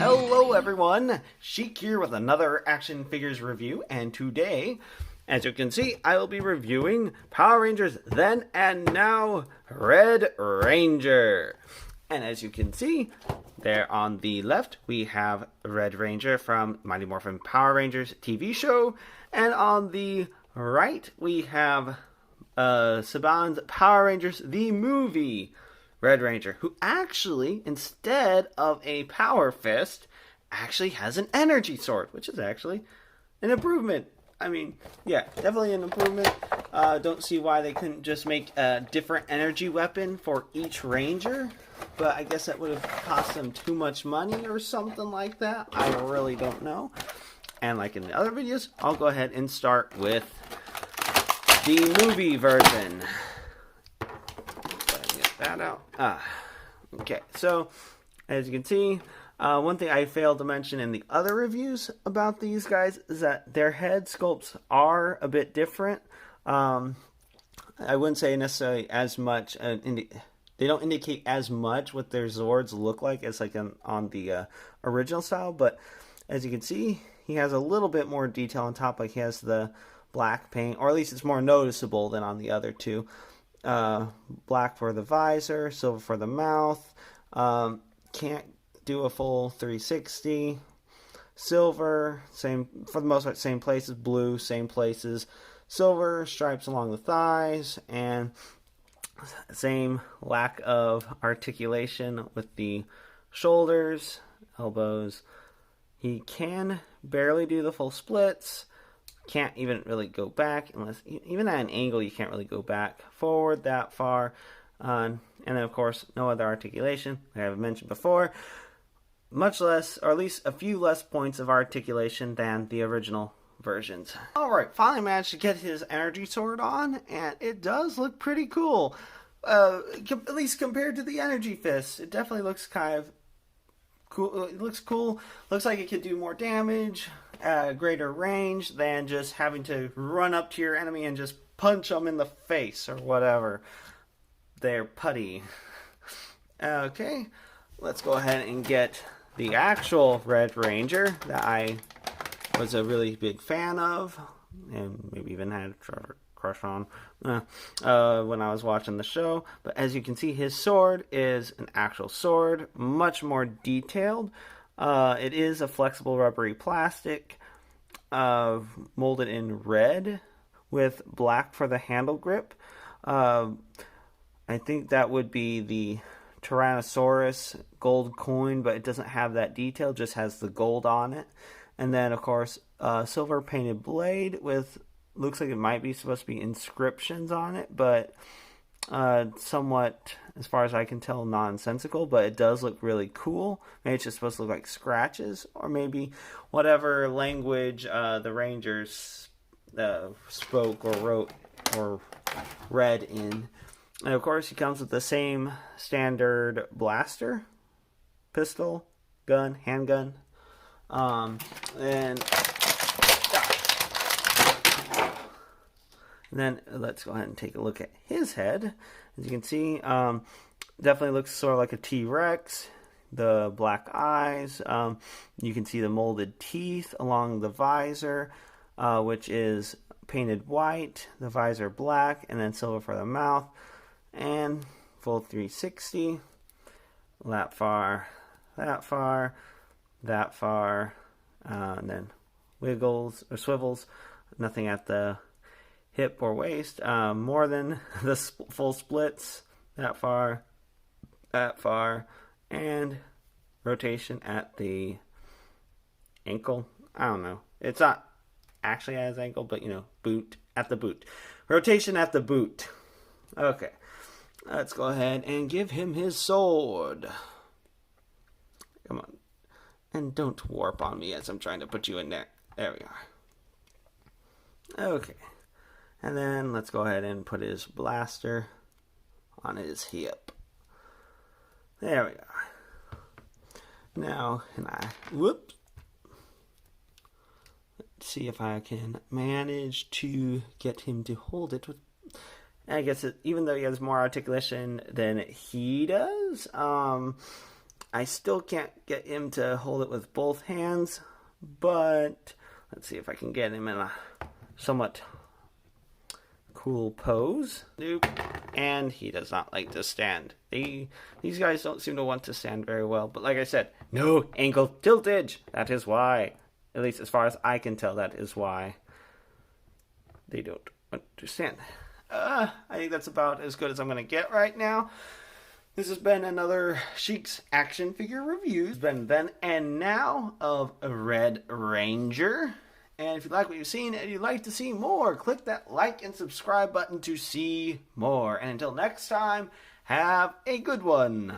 Hello everyone, Sheek here with another action figures review, and today, as you can see, I will be reviewing Power Rangers Then and Now Red Ranger. And as you can see, there on the left, we have Red Ranger from Mighty Morphin Power Rangers TV show, and on the right, we have Saban's Power Rangers the movie. Red Ranger, who actually, instead of a power fist, actually has an energy sword, which is actually an improvement. I mean, yeah, definitely an improvement. Don't see why they couldn't just make a different energy weapon for each Ranger, but I guess that would have cost them too much money or something like that. I really don't know. And like in the other videos, I'll go ahead and start with the movie version. That out. Okay, so as you can see, one thing I failed to mention in the other reviews about these guys is that their head sculpts are a bit different. I wouldn't say necessarily as much. They don't indicate as much what their Zords look like as like on the original style, but as you can see, he has a little bit more detail on top. Like he has the black paint, or at least it's more noticeable than on the other two. Black for the visor, silver for the mouth. Can't do a full 360. Silver, same for the most part, same places. Blue, same places. Silver stripes along the thighs, and same lack of articulation with the shoulders, elbows. He can barely do the full splits. Can't even really go back unless, even at an angle, you can't really go back forward that far. And then, of course, no other articulation, like I've mentioned before. Much less, or at least a few less points of articulation than the original versions. Alright, finally managed to get his energy sword on, and it does look pretty cool. At least compared to the energy fist, it definitely looks kind of cool. It looks cool. Looks like it could do more damage. Greater range than just having to run up to your enemy and just punch them in the face or whatever. They're putty. Okay, let's go ahead and get the actual Red Ranger that I was a really big fan of, and maybe even had a crush on when I was watching the show. But as you can see, his sword is an actual sword, much more detailed. It is a flexible rubbery plastic, molded in red with black for the handle grip. I think that would be the Tyrannosaurus gold coin, but it doesn't have that detail, just has the gold on it. And then, of course, silver painted blade with, looks like it might be supposed to be inscriptions on it, but somewhat, as far as I can tell, nonsensical, but it does look really cool. Maybe it's just supposed to look like scratches, or maybe whatever language the Rangers spoke or wrote or read in. And of course, he comes with the same standard blaster, pistol, gun, handgun, and then let's go ahead and take a look at his head. As you can see, definitely looks sort of like a T-Rex. The black eyes. You can see the molded teeth along the visor, which is painted white. The visor black, and then silver for the mouth. And full 360. That far, that far, that far. And then wiggles or swivels. Nothing at the hip or waist, more than the full splits, that far, and rotation at the ankle. I don't know. It's not actually at his ankle, but, you know, boot, at the boot. Rotation at the boot. Okay. Let's go ahead and give him his sword. Come on. And don't warp on me as I'm trying to put you in there. There we are. Okay. And then let's go ahead and put his blaster on his hip. There we are. Now, whoops. Let's see if I can manage to get him to hold it with, I guess even though he has more articulation than he does, I still can't get him to hold it with both hands, but let's see if I can get him in a somewhat cool pose. Nope. And he does not like to stand. These guys don't seem to want to stand very well, but like I said, no ankle tiltage. That is why. At least as far as I can tell, that is why they don't want to stand. I think that's about as good as I'm going to get right now. This has been another Sheek's action figure review. It's been Then and Now of Red Ranger. And if you like what you've seen and you'd like to see more, click that like and subscribe button to see more. And until next time, have a good one.